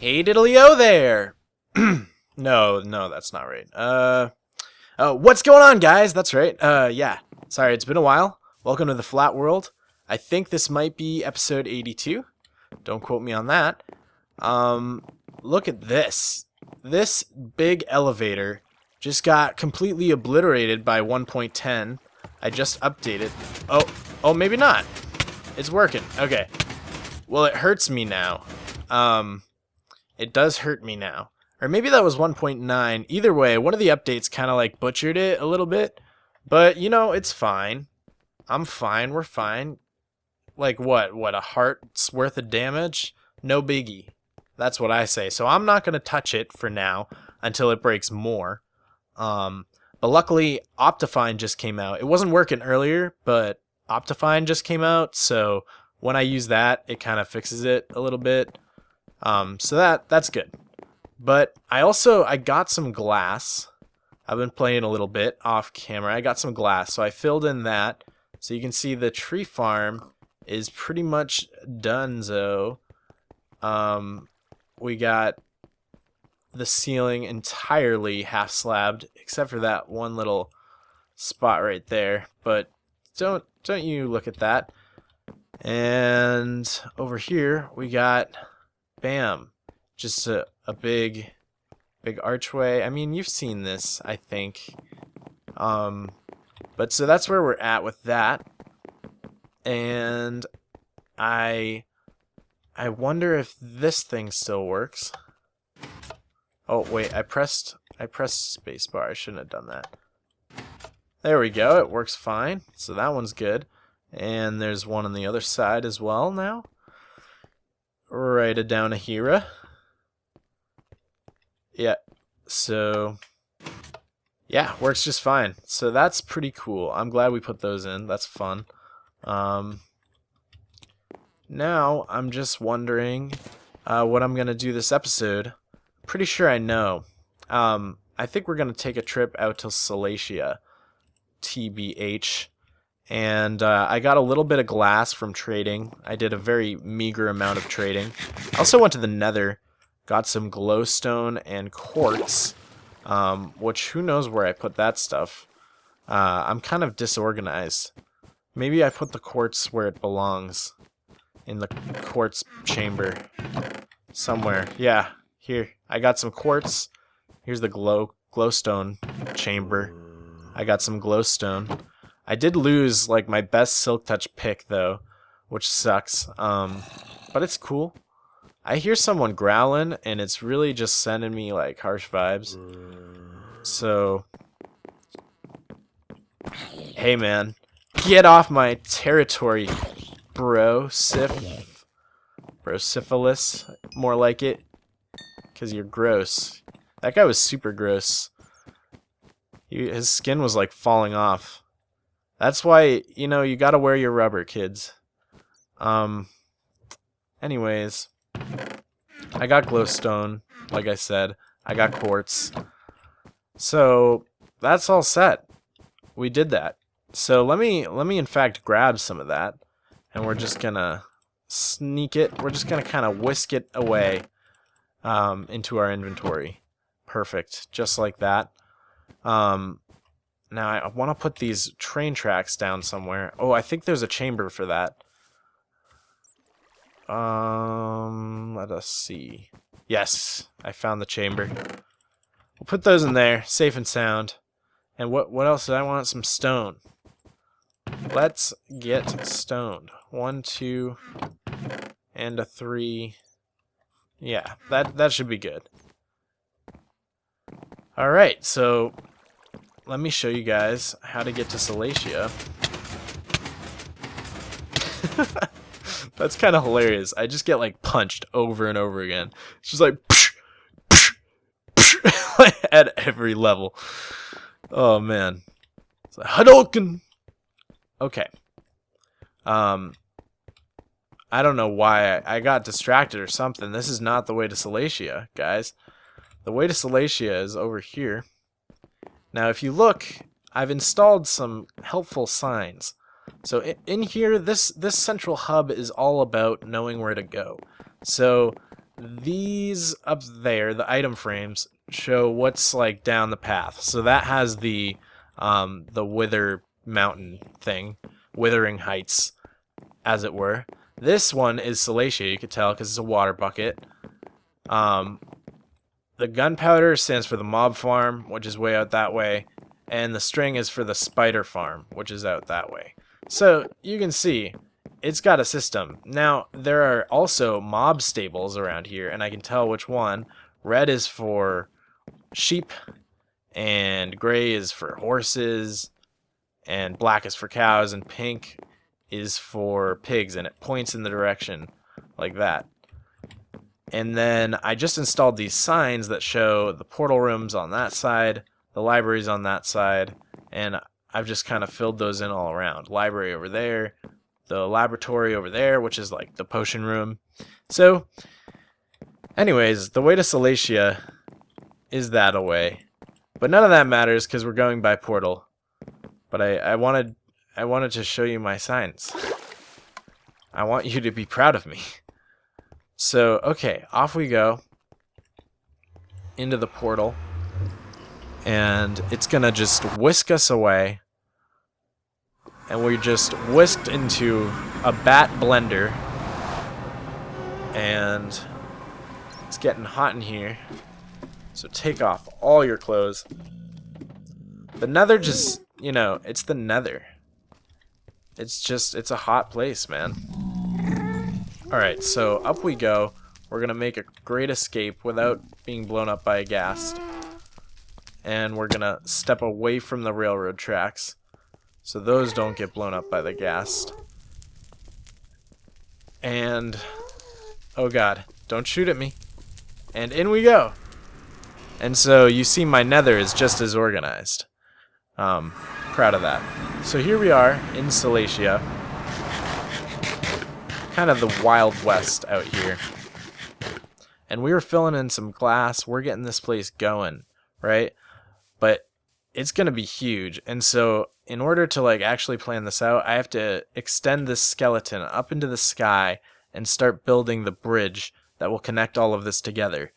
Hey diddly-o there! No, that's not right. What's going on, guys? That's right. Yeah. Sorry, it's been a while. Welcome to the Flatworld. I think this might be episode 82. Don't quote me on that. Look at this. This big elevator just got completely obliterated by 1.10. I just updated. Oh, maybe not. It's working. Okay. Well, it hurts me now. It does hurt me now. Or maybe that was 1.9. Either way, one of the updates kind of like butchered it a little bit. But, you know, it's fine. I'm fine. We're fine. Like what? What, a heart's worth of damage? No biggie. That's what I say. So I'm not going to touch it for now until it breaks more. But luckily, Optifine just came out. It wasn't working earlier, but Optifine just came out. So when I use that, it kind of fixes it a little bit. So that's good. But I got some glass. I've been playing a little bit off camera. I got some glass, so I filled in that. So you can see the tree farm is pretty much donezo. We got the ceiling entirely half slabbed, except for that one little spot right there. But don't you look at that. And over here we got, bam, just a big archway. I mean, you've seen this, I think. But so that's where we're at with that. And I wonder if this thing still works. Oh wait, I pressed spacebar. I shouldn't have done that. There we go. It works fine. So that one's good. And there's one on the other side as well now. Right down here. Yeah. So yeah, works just fine. So that's pretty cool. I'm glad we put those in. That's fun. Now I'm just wondering what I'm gonna do this episode. Pretty sure I know. I think we're gonna take a trip out to Salacia, TBH, and I got a little bit of glass from trading. I did a very meager amount of trading. I also went to the Nether, got some glowstone and quartz, which who knows where I put that stuff. I'm kind of disorganized. Maybe I put the quartz where it belongs. In the quartz chamber. Somewhere. Yeah, here. I got some quartz. Here's the glowstone chamber. I got some glowstone. I did lose like my best silk touch pick though, which sucks. But it's cool. I hear someone growling and it's really just sending me like harsh vibes. So hey man, get off my territory. Syphilis, more like it, because you're gross. That guy was super gross. His skin was like falling off. That's why, you know, you gotta wear your rubber, kids. Anyways, I got glowstone, like I said. I got quartz. So that's all set. We did that. So let me in fact grab some of that. And we're just gonna sneak it. We're just gonna kind of whisk it away into our inventory. Perfect, just like that. Now I want to put these train tracks down somewhere. Oh, I think there's a chamber for that. Let us see. Yes, I found the chamber. We'll put those in there, safe and sound. And what else did I want? Some stone. Let's get stoned. 1, 2, and a 3. Yeah, that should be good. Alright, so let me show you guys how to get to Salacia. That's kind of hilarious. I just get like punched over and over again. It's just like psh, psh, psh, at every level. Oh man. It's like Hadouken! Okay. I don't know why I got distracted or something. This is not the way to Salacia, guys. The way to Salacia is over here. Now, if you look, I've installed some helpful signs. So in here, this central hub is all about knowing where to go. So these up there, the item frames, show what's like down the path. So that has the Wither Mountain thing, Withering Heights, as it were. This one is Salacia, you could tell, because it's a water bucket. The gunpowder stands for the mob farm, which is way out that way, and the string is for the spider farm, which is out that way. So you can see it's got a system. Now, there are also mob stables around here, and I can tell which one. Red is for sheep, and gray is for horses, and black is for cows, and pink is for pigs, and it points in the direction like that. And then I just installed these signs that show the portal rooms on that side, the libraries on that side, and I've just kind of filled those in all around. Library over there, the laboratory over there, which is like the potion room. So, anyways, the way to Salacia is that away. But none of that matters because we're going by portal. But I wanted to show you my signs. I want you to be proud of me. So, okay, off we go into the portal. And it's gonna just whisk us away. And we're just whisked into a bat blender. And it's getting hot in here. So take off all your clothes. The nether just, you know, it's the nether. It's a hot place, man. Alright, so up we go. We're gonna make a great escape without being blown up by a ghast. And we're gonna step away from the railroad tracks, so those don't get blown up by the ghast. And, oh god, don't shoot at me. And in we go. And so you see my nether is just as organized. Proud of that. So here we are in Salacia. Kind of the Wild West out here. And we were filling in some glass. We're getting this place going, right? But it's going to be huge. And so in order to like actually plan this out, I have to extend this skeleton up into the sky and start building the bridge that will connect all of this together.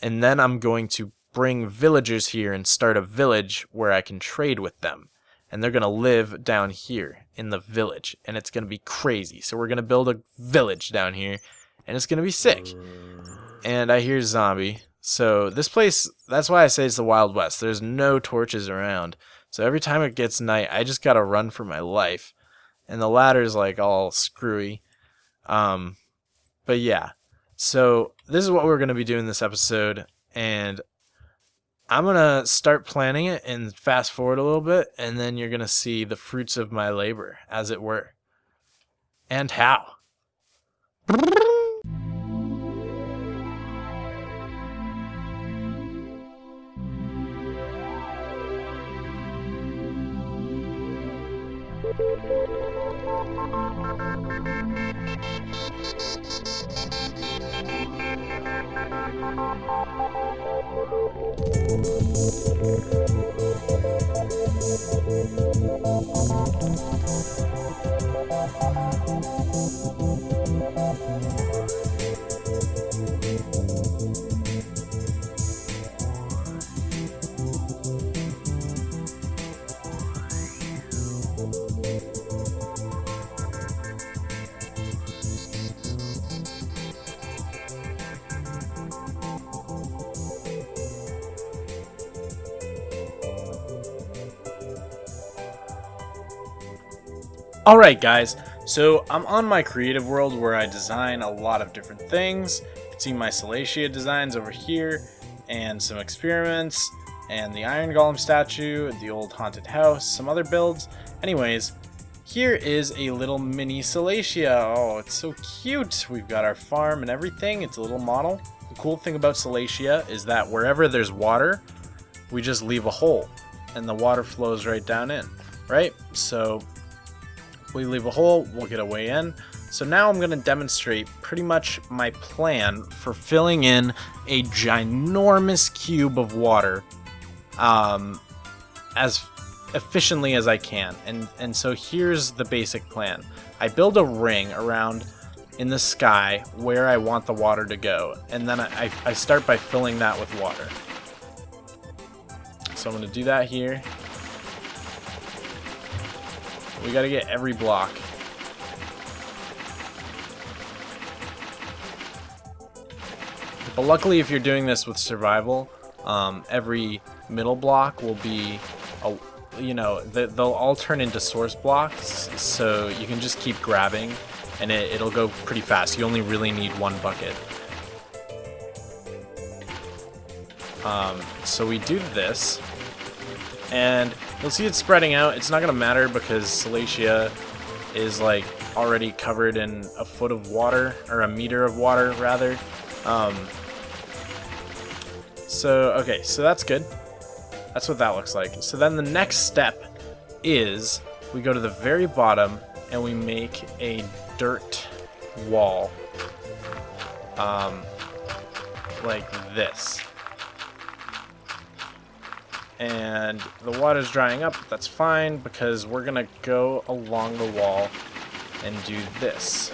And then I'm going to bring villagers here and start a village where I can trade with them. And they're going to live down here in the village. And it's going to be crazy. So we're going to build a village down here. And it's going to be sick. And I hear zombie. So this place, that's why I say it's the Wild West. There's no torches around. So every time it gets night, I just got to run for my life. And the ladder's like all screwy. But yeah. So this is what we're going to be doing this episode. And I'm going to start planning it and fast forward a little bit, and then you're going to see the fruits of my labor, as it were. And how. Alright guys, so I'm on my creative world where I design a lot of different things. You can see my Salacia designs over here, and some experiments, and the Iron Golem statue, the old haunted house, some other builds. Anyways, here is a little mini Salacia. Oh, it's so cute. We've got our farm and everything. It's a little model. The cool thing about Salacia is that wherever there's water, we just leave a hole, and the water flows right down in, right? So we leave a hole, we'll get a way in. So now I'm going to demonstrate pretty much my plan for filling in a ginormous cube of water as efficiently as I can. And so here's the basic plan. I build a ring around in the sky where I want the water to go, and then I start by filling that with water. So I'm going to do that here. We got to get every block. But luckily, if you're doing this with survival, every middle block will be, they'll all turn into source blocks, so you can just keep grabbing, and it'll go pretty fast. You only really need one bucket. So we do this, and you'll see it spreading out. It's not going to matter because Salacia is like already covered in a foot of water, or a meter of water rather. Okay, so that's good. That's what that looks like. So then the next step is we go to the very bottom and we make a dirt wall. Like this. And the water's drying up, that's fine, because we're gonna go along the wall and do this.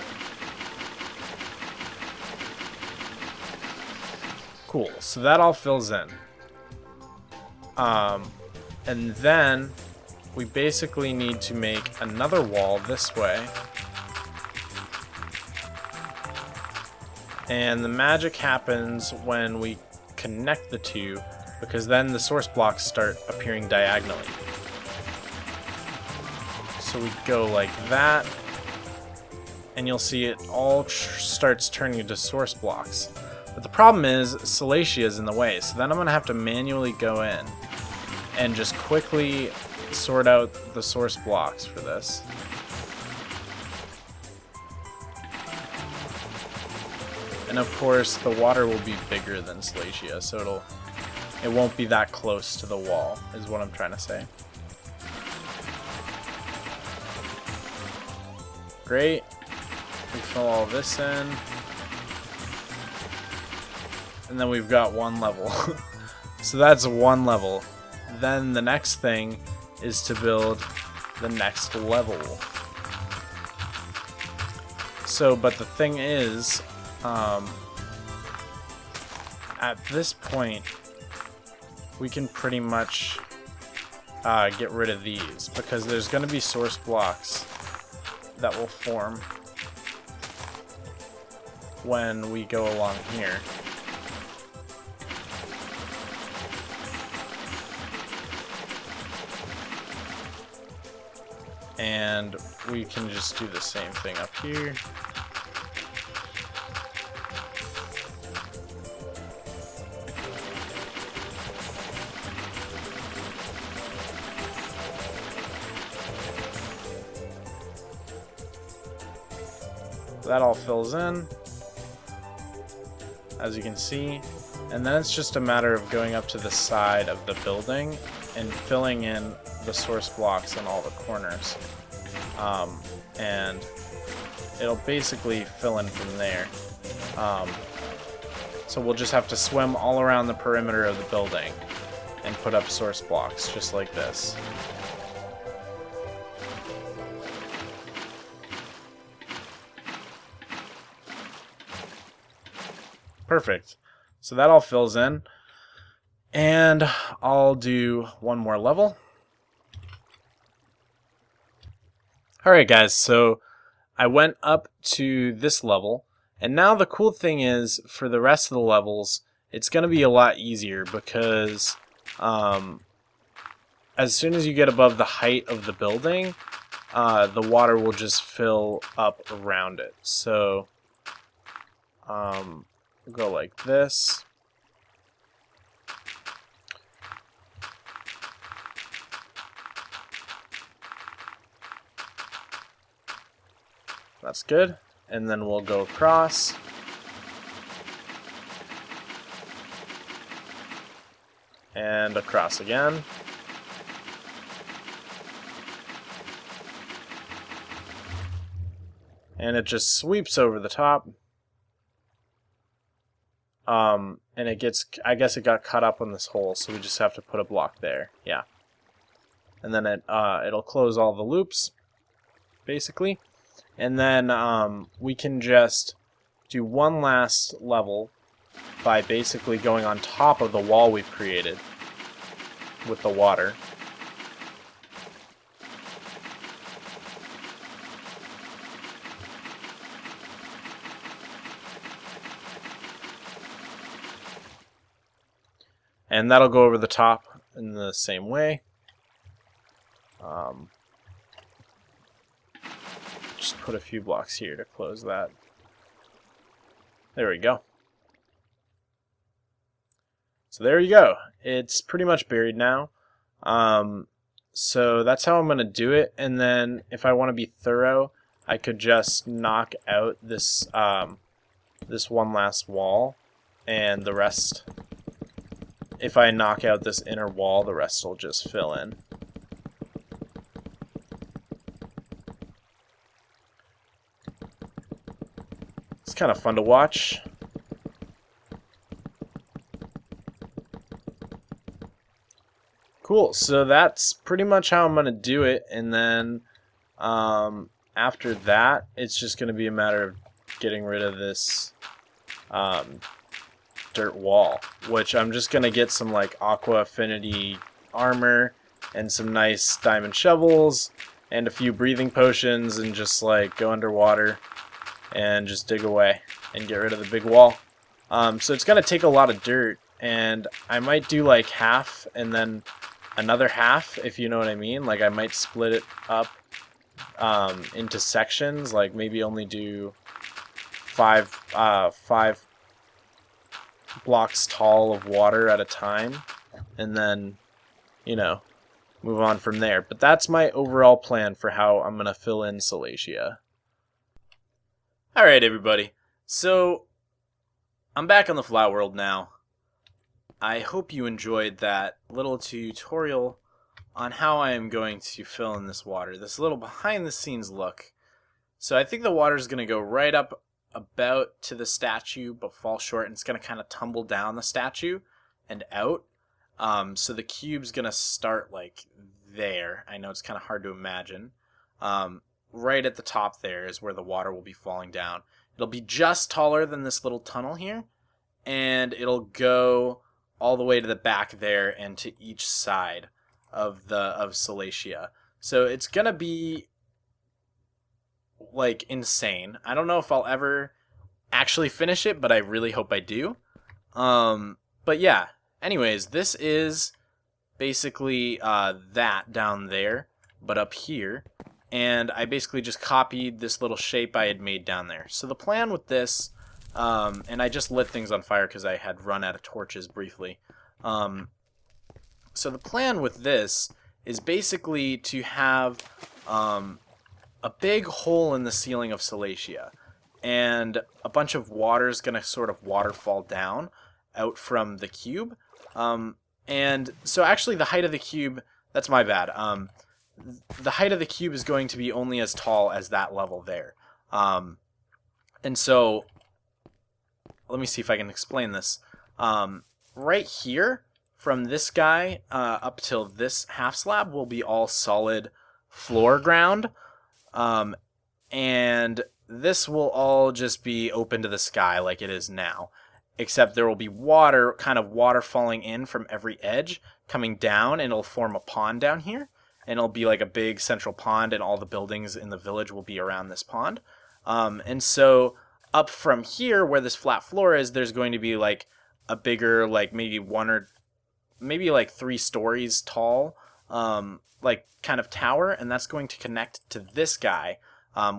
Cool, so that all fills in. And then we basically need to make another wall this way. And the magic happens when we connect the two, because then the source blocks start appearing diagonally. So we go like that, and you'll see it all starts turning into source blocks. But the problem is Salacia is in the way, so then I'm going to have to manually go in and just quickly sort out the source blocks for this. And of course the water will be bigger than Salacia, so it won't be that close to the wall, is what I'm trying to say. Great. We fill all this in. And then we've got one level. So that's one level. Then the next thing is to build the next level. So, but the thing is, at this point, we can pretty much get rid of these, because there's going to be source blocks that will form when we go along here. And we can just do the same thing up here. That all fills in, as you can see, and then it's just a matter of going up to the side of the building and filling in the source blocks in all the corners, and it'll basically fill in from there. So we'll just have to swim all around the perimeter of the building and put up source blocks just like this. Perfect. So that all fills in, and I'll do one more level. Alright guys, so I went up to this level, and now the cool thing is, for the rest of the levels, it's going to be a lot easier, because as soon as you get above the height of the building, the water will just fill up around it. So we'll go like this. That's good. And then we'll go across. And across again. And it just sweeps over the top. And it gets, I guess it got caught up on this hole, so we just have to put a block there. Yeah. And then it'll close all the loops, basically. And then we can just do one last level by basically going on top of the wall we've created with the water. And that'll go over the top in the same way. Just put a few blocks here to close that. There we go. So there you go. It's pretty much buried now. So that's how I'm going to do it. And then if I want to be thorough, I could just knock out this this one last wall, and the rest, if I knock out this inner wall, the rest will just fill in. It's kind of fun to watch. Cool, so that's pretty much how I'm going to do it, and then after that, it's just going to be a matter of getting rid of this dirt wall, which I'm just going to get some like aqua affinity armor and some nice diamond shovels and a few breathing potions, and just like go underwater and just dig away and get rid of the big wall. So it's going to take a lot of dirt, and I might do like half and then another half, if you know what I mean. Like I might split it up into sections, like maybe only do five blocks tall of water at a time, and then, you know, move on from there. But that's my overall plan for how I'm going to fill in Salacia. Alright everybody, so I'm back on the Flatworld now. I hope you enjoyed that little tutorial on how I am going to fill in this water, this little behind the scenes look. So I think the water is going to go right up about to the statue but fall short, and it's going to kind of tumble down the statue and out. So the cube's going to start like there. I know it's kind of hard to imagine. Right at the top there is where the water will be falling down. It'll be just taller than this little tunnel here, and it'll go all the way to the back there and to each side of Salacia. So it's gonna be like insane. I don't know if I'll ever actually finish it, but I really hope I do. But yeah, anyways, this is basically that down there, but up here. And I basically just copied this little shape I had made down there. So the plan with this, and I just lit things on fire because I had run out of torches briefly. So the plan with this is basically to have a big hole in the ceiling of Salacia, and a bunch of water is going to sort of waterfall down out from the cube. And so actually the height of the cube, that's my bad. The height of the cube is going to be only as tall as that level there. And so, let me see if I can explain this. Right here, from this guy up till this half slab will be all solid floor ground. And this will all just be open to the sky like it is now. Except there will be water, kind of water falling in from every edge, coming down, and it'll form a pond down here. And it'll be like a big central pond, and all the buildings in the village will be around this pond. And so up from here, where this flat floor is, there's going to be like a bigger, like maybe one or maybe like 3 stories tall, like kind of tower, and that's going to connect to this guy,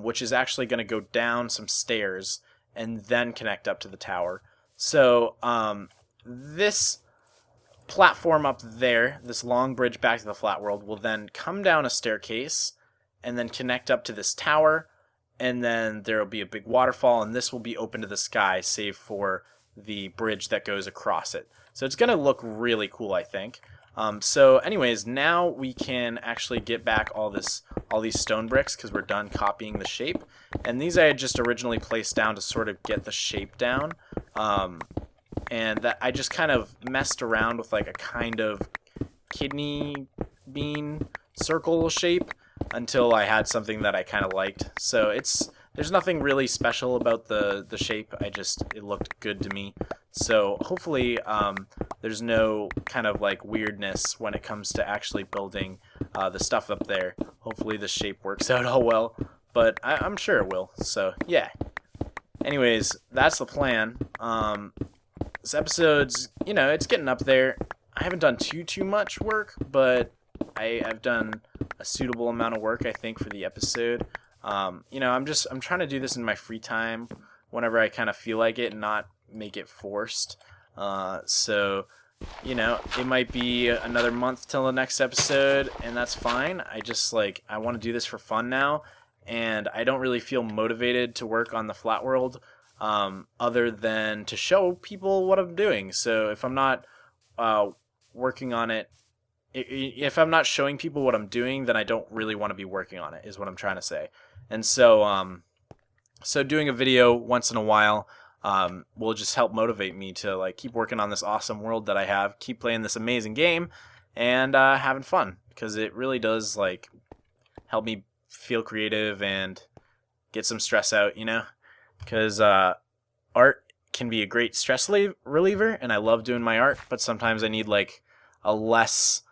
which is actually going to go down some stairs and then connect up to the tower. So this platform up there, this long bridge back to the Flatworld, will then come down a staircase and then connect up to this tower, and then there will be a big waterfall, and this will be open to the sky save for the bridge that goes across it. So it's going to look really cool, I think. So anyways, now we can actually get back all these stone bricks because we're done copying the shape. And these I had just originally placed down to sort of get the shape down. And that I just kind of messed around with like a kind of kidney bean circle shape until I had something that I kind of liked. So there's nothing really special about the shape. It looked good to me. So hopefully there's no kind of like weirdness when it comes to actually building the stuff up there. Hopefully the shape works out all well, but I'm sure it will. So yeah. Anyways, that's the plan. This episode's, it's getting up there. I haven't done too much work, but I've done a suitable amount of work, I think, for the episode. I'm trying to do this in my free time whenever I kind of feel like it and not make it forced. So, it might be another month till the next episode, and that's fine. I want to do this for fun now, and I don't really feel motivated to work on the Flatworld other than to show people what I'm doing. So if I'm not working on it, if I'm not showing people what I'm doing, then I don't really want to be working on it, is what I'm trying to say. And so, doing a video once in a while will just help motivate me to like keep working on this awesome world that I have, keep playing this amazing game, and having fun, because it really does like help me feel creative and get some stress out, because art can be a great stress reliever, and I love doing my art, but sometimes I need like a less,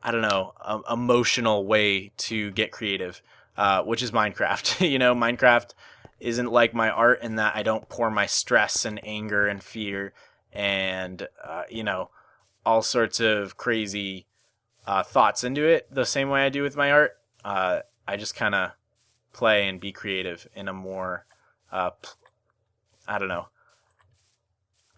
I don't know, emotional way to get creative, which is Minecraft. Minecraft isn't like my art in that I don't pour my stress and anger and fear and, all sorts of crazy thoughts into it the same way I do with my art. I just kind of play and be creative in a more, I don't know.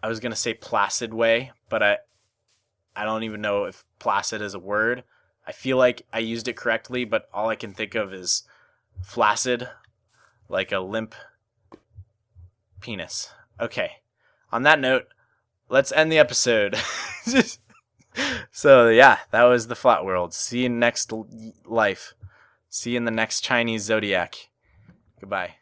I was going to say placid way, but I don't even know if placid is a word. I feel like I used it correctly, but all I can think of is flaccid, like a limp penis. Okay. On that note, let's end the episode. So yeah, that was the Flatworld. See you in next life. See you in the next Chinese zodiac. Goodbye.